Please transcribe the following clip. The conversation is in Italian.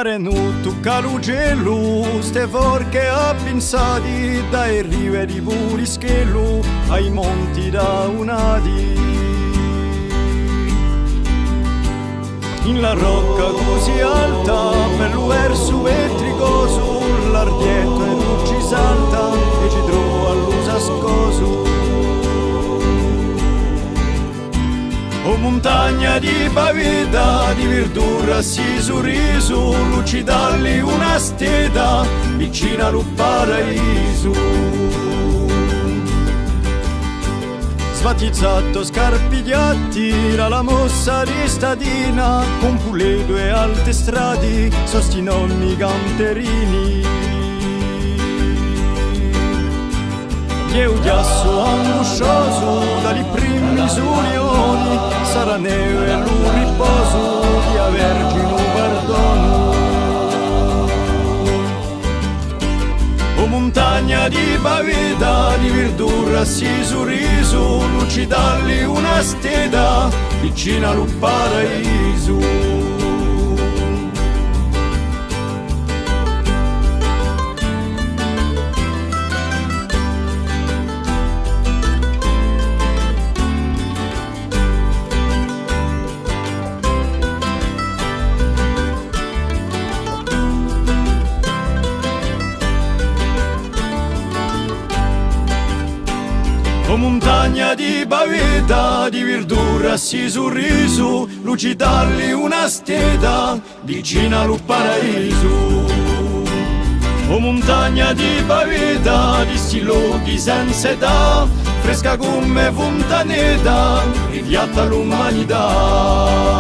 mare nu tocca l'ugello, ste forche appensati dai rive di Purischello ai monti daunati. In la rocca così alta, bello verso vetricoso, l'ardietto e non ci salta e ci trova all'usascoso. O montagna di pavetta, di verdura si sorriso, lucidalli una steda, vicina al paraiso. Sbatizzato scarpigliati, la mossa di stadina, con puledo e alte strade, sostinon i canterini. E un ghiasso angoscioso, dagli primi surioni, sarà neve e lo riposo di avergino perdono. O montagna di pavetta, di verdura si sorriso, lucidalli una steda, vicina al paraiso. O montagna di pavetta, di verdura si sorriso, lucidalli una steda, vicina al paraiso. O montagna di pavetta, di sti luoghi senza età, fresca come fontaneta, riviata l'umanità.